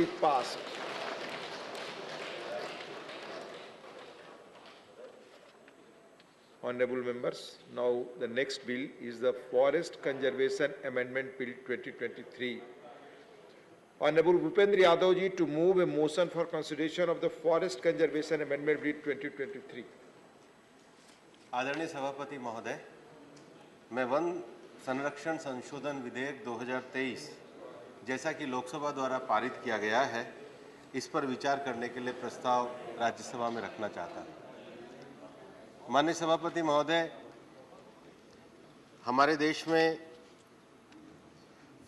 passed. Honorable members, now the next bill is the Forest Conservation Amendment Bill 2023. Honorable Bhupendra Yadav ji to move a motion for consideration of the Forest Conservation Amendment Bill 2023. आदरणीय सभापति महोदय, मैं one संरक्षण संशोधन विधेयक 2023 जैसा कि लोकसभा द्वारा पारित किया गया है, इस पर विचार करने के लिए प्रस्ताव राज्यसभा में रखना चाहता हूं। माननीय सभापति महोदय, हमारे देश में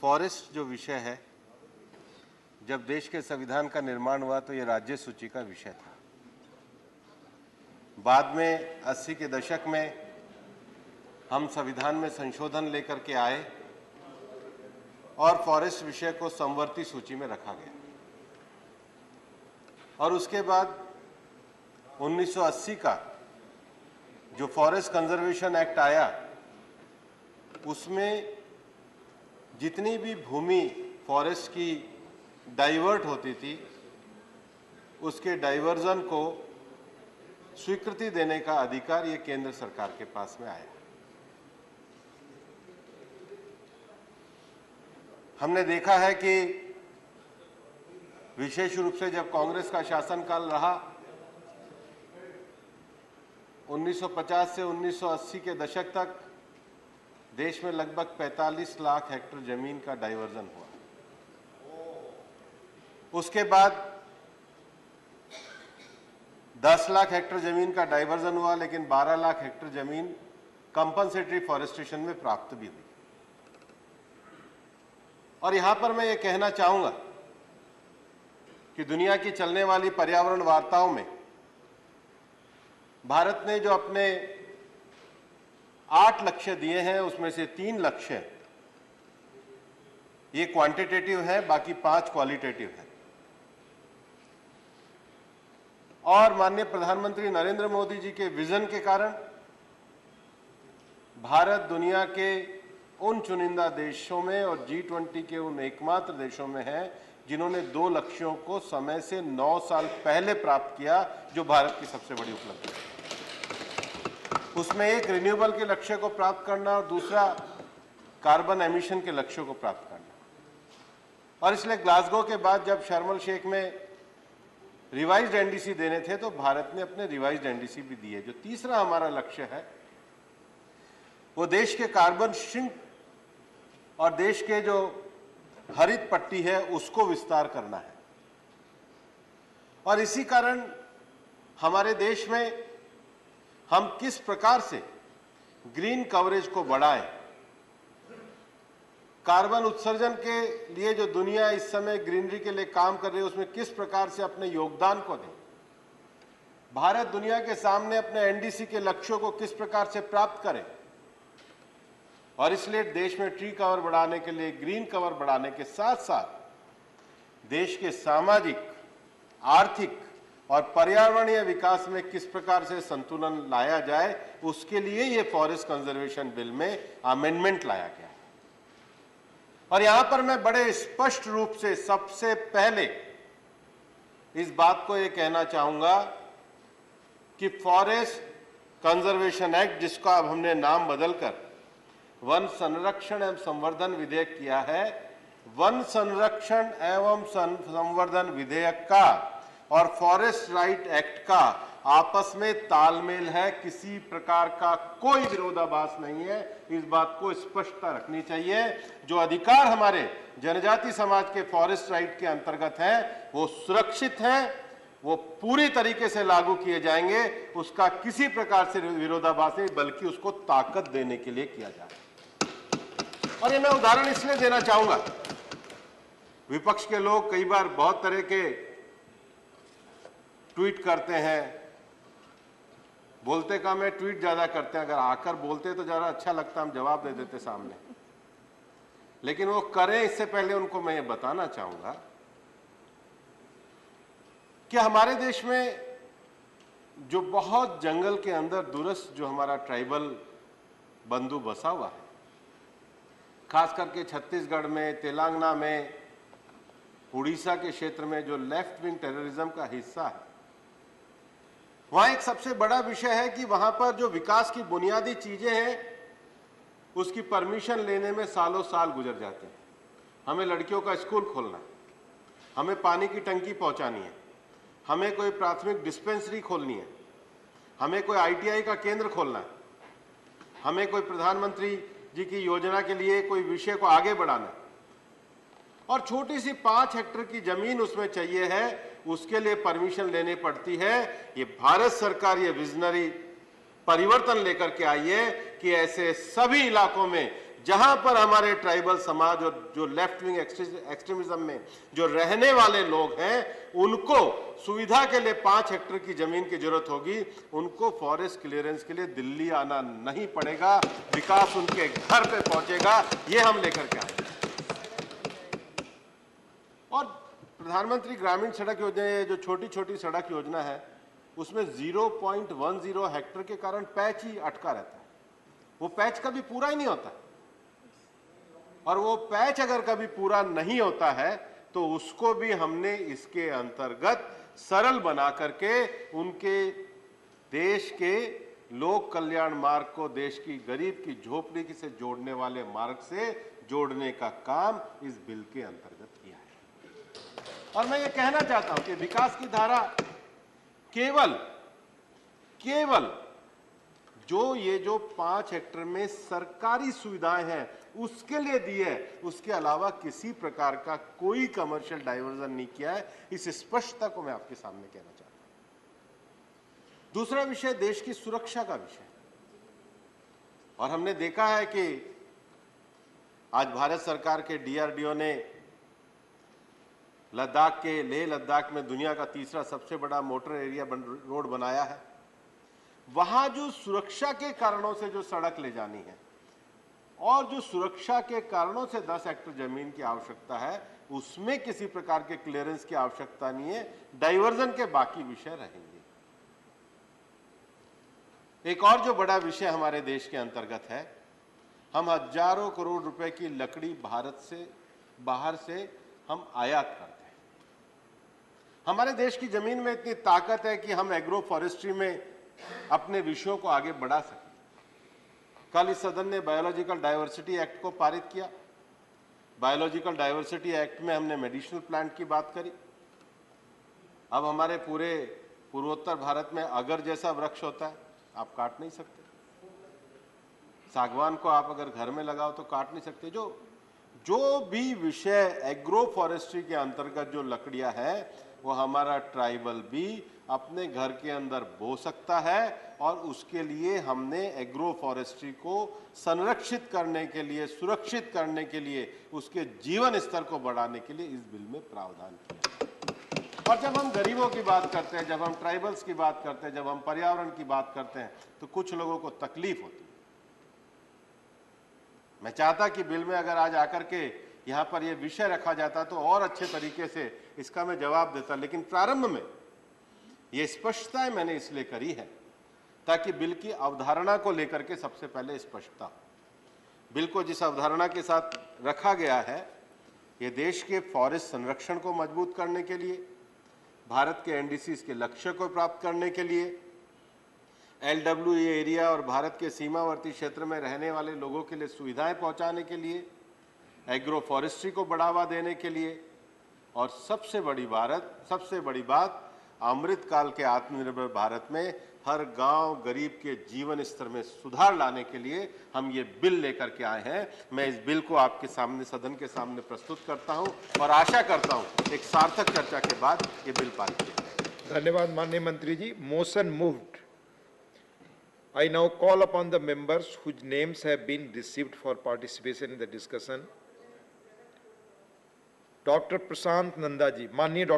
फॉरेस्ट जो विषय है, जब देश के संविधान का निर्माण हुआ तो ये राज्य सूची का विषय था। बाद में 80 के दशक में हम संविधान में संशोधन लेकर के आए और फॉरेस्ट विषय को समवर्ती सूची में रखा गया। और उसके बाद 1980 का जो फॉरेस्ट कंजर्वेशन एक्ट आया, उसमें जितनी भी भूमि फॉरेस्ट की डाइवर्ट होती थी, उसके डाइवर्जन को स्वीकृति देने का अधिकार ये केंद्र सरकार के पास में आया। हमने देखा है कि विशेष रूप से जब कांग्रेस का शासनकाल रहा, 1950 से 1980 के दशक तक देश में लगभग 45 लाख हेक्टेयर जमीन का डाइवर्जन हुआ। उसके बाद 10 लाख हेक्टेयर जमीन का डाइवर्जन हुआ, लेकिन 12 लाख हेक्टेयर जमीन कंपनसेटरी फॉरेस्टेशन में प्राप्त भी हुई। और यहां पर मैं ये कहना चाहूंगा कि दुनिया की चलने वाली पर्यावरण वार्ताओं में भारत ने जो अपने 8 लक्ष्य दिए हैं, उसमें से 3 लक्ष्य ये क्वांटिटेटिव है, बाकी 5 क्वालिटेटिव है। और माननीय प्रधानमंत्री नरेंद्र मोदी जी के विजन के कारण भारत दुनिया के उन चुनिंदा देशों में और G20 के उन एकमात्र देशों में है जिन्होंने 2 लक्ष्यों को समय से 9 साल पहले प्राप्त किया, जो भारत की सबसे बड़ी उपलब्धि है। उसमें एक रिन्यूएबल के लक्ष्य को प्राप्त करना और दूसरा कार्बन एमिशन के लक्ष्यों को प्राप्त करना। और इसलिए ग्लासगो के बाद जब शर्म एल शेख में रिवाइज्ड एनडीसी देने थे, तो भारत ने अपने रिवाइज्ड एनडीसी भी दिए। जो तीसरा हमारा लक्ष्य है, वो देश के कार्बन सिंक और देश के जो हरित पट्टी है उसको विस्तार करना है। और इसी कारण हमारे देश में हम किस प्रकार से ग्रीन कवरेज को बढ़ाएं, कार्बन उत्सर्जन के लिए जो दुनिया इस समय ग्रीनरी के लिए काम कर रही है, उसमें किस प्रकार से अपने योगदान को दें, भारत दुनिया के सामने अपने एनडीसी के लक्ष्यों को किस प्रकार से प्राप्त करे। और इसलिए देश में ट्री कवर बढ़ाने के लिए, ग्रीन कवर बढ़ाने के साथ साथ देश के सामाजिक, आर्थिक और पर्यावरणीय विकास में किस प्रकार से संतुलन लाया जाए, उसके लिए ये फॉरेस्ट कंजर्वेशन बिल में अमेंडमेंट लाया गया है। और यहां पर मैं बड़े स्पष्ट रूप से सबसे पहले इस बात को यह कहना चाहूंगा कि फॉरेस्ट कंजर्वेशन एक्ट, जिसका अब हमने नाम बदलकर वन संरक्षण एवं संवर्धन विधेयक किया है, वन संरक्षण एवं संवर्धन विधेयक का और फॉरेस्ट राइट एक्ट का आपस में तालमेल है। किसी प्रकार का कोई विरोधाभास नहीं है। इस बात को स्पष्टता रखनी चाहिए। जो अधिकार हमारे जनजाति समाज के फॉरेस्ट राइट के अंतर्गत हैं, वो सुरक्षित हैं, वो पूरी तरीके से लागू किए जाएंगे। उसका किसी प्रकार से विरोधाभास नहीं, बल्कि उसको ताकत देने के लिए किया जाए। और ये मैं उदाहरण इसलिए देना चाहूंगा, विपक्ष के लोग कई बार बहुत तरह के ट्वीट करते हैं, बोलते कम है, ट्वीट ज्यादा करते हैं। अगर आकर बोलते तो ज्यादा अच्छा लगता, हम जवाब दे देते सामने। लेकिन वो करें इससे पहले उनको मैं ये बताना चाहूंगा कि हमारे देश में जो बहुत जंगल के अंदर दूरस्थ जो हमारा ट्राइबल बंधु बसा हुआ है, खास करके छत्तीसगढ़ में, तेलंगाना में, उड़ीसा के क्षेत्र में जो लेफ्ट विंग टेररिज्म का हिस्सा है, वहां एक सबसे बड़ा विषय है कि वहां पर जो विकास की बुनियादी चीजें हैं उसकी परमिशन लेने में सालों साल गुजर जाते हैं। हमें लड़कियों का स्कूल खोलना है, हमें पानी की टंकी पहुंचानी है, हमें कोई प्राथमिक डिस्पेंसरी खोलनी है, हमें कोई आईटीआई का केंद्र खोलना है, हमें कोई प्रधानमंत्री जी की योजना के लिए कोई विषय को आगे बढ़ाना है और छोटी सी 5 हेक्टेयर की जमीन उसमें चाहिए है, उसके लिए परमिशन लेनी पड़ती है। ये भारत सरकार ये विजनरी परिवर्तन लेकर के आई है कि ऐसे सभी इलाकों में जहां पर हमारे ट्राइबल समाज और जो लेफ्ट विंग एक्सट्रीमिज्म में जो रहने वाले लोग हैं, उनको सुविधा के लिए 5 हेक्टेयर की जमीन की जरूरत होगी, उनको फॉरेस्ट क्लियरेंस के लिए दिल्ली आना नहीं पड़ेगा, विकास उनके घर पे पहुंचेगा। ये हम लेकर के आए। और प्रधानमंत्री ग्रामीण सड़क योजना, जो छोटी छोटी सड़क योजना है, उसमें 0.10 हेक्टेयर के कारण पैच ही अटका रहता है। वो पैच कभी पूरा ही नहीं होता, और वो पैच अगर कभी पूरा नहीं होता है तो उसको भी हमने इसके अंतर्गत सरल बना करके उनके देश के लोक कल्याण मार्ग को देश की गरीब की झोपड़ी से जोड़ने वाले मार्ग से जोड़ने का काम इस बिल के अंतर्गत किया है। और मैं ये कहना चाहता हूं कि विकास की धारा केवल जो 5 हेक्टेयर में सरकारी सुविधाएं हैं उसके लिए दी है, उसके अलावा किसी प्रकार का कोई कमर्शियल डाइवर्जन नहीं किया है। इस स्पष्टता को मैं आपके सामने कहना चाहता हूं। दूसरा विषय देश की सुरक्षा का विषय, और हमने देखा है कि आज भारत सरकार के डीआरडीओ ने लद्दाख के लेह लद्दाख में दुनिया का तीसरा सबसे बड़ा मोटर एरिया रोड बनाया है। वहां जो सुरक्षा के कारणों से जो सड़क ले जानी है और जो सुरक्षा के कारणों से 10 हेक्टेयर जमीन की आवश्यकता है, उसमें किसी प्रकार के क्लियरेंस की आवश्यकता नहीं है। डाइवर्जन के बाकी विषय रहेंगे। एक और जो बड़ा विषय हमारे देश के अंतर्गत है, हम हजारों करोड़ रुपए की लकड़ी भारत से बाहर से हम आयात करते हैं। हमारे देश की जमीन में इतनी ताकत है कि हम एग्रो फॉरेस्ट्री में अपने विषयों को आगे बढ़ा सकें। कल इस सदन ने बायोलॉजिकल डाइवर्सिटी एक्ट को पारित किया। बायोलॉजिकल डाइवर्सिटी एक्ट में हमने मेडिसिनल प्लांट की बात करी। अब हमारे पूरे पूर्वोत्तर भारत में अगर जैसा वृक्ष होता है, आप काट नहीं सकते। सागवान को आप अगर घर में लगाओ तो काट नहीं सकते। जो भी विषय एग्रो फॉरेस्ट्री के अंतर्गत जो लकड़ियां हैं, वो हमारा ट्राइबल भी अपने घर के अंदर बो सकता है, और उसके लिए हमने एग्रो फॉरेस्ट्री को संरक्षित करने के लिए, सुरक्षित करने के लिए, उसके जीवन स्तर को बढ़ाने के लिए इस बिल में प्रावधान किया। और जब हम गरीबों की बात करते हैं, जब हम ट्राइबल्स की बात करते हैं, जब हम पर्यावरण की बात करते हैं, तो कुछ लोगों को तकलीफ होती है। मैं चाहता कि बिल में अगर आज आकर के यहां पर यह विषय रखा जाता तो और अच्छे तरीके से इसका मैं जवाब देता, लेकिन प्रारंभ में ये स्पष्टता मैंने इसलिए करी है ताकि बिल की अवधारणा को लेकर के सबसे पहले स्पष्टता हो। बिल को जिस अवधारणा के साथ रखा गया है, ये देश के फॉरेस्ट संरक्षण को मजबूत करने के लिए, भारत के एनडीसी के लक्ष्य को प्राप्त करने के लिए, एलडब्ल्यूई एरिया और भारत के सीमावर्ती क्षेत्र में रहने वाले लोगों के लिए सुविधाएं पहुंचाने के लिए, एग्रो फॉरेस्ट्री को बढ़ावा देने के लिए, और सबसे बड़ी बात अमृत काल के आत्मनिर्भर भारत में हर गांव गरीब के जीवन स्तर में सुधार लाने के लिए हम ये बिल लेकर के आए हैं। मैं इस बिल को आपके सामने, सदन के सामने प्रस्तुत करता हूं और आशा करता हूं एक सार्थक चर्चा के बाद ये बिल पारित किया जाएगा। धन्यवाद माननीय मंत्री जी। Motion moved. I now call upon the members whose names have been received for participation in the discussion. Dr. Prashant Nanda ji, माननीय डॉक्टर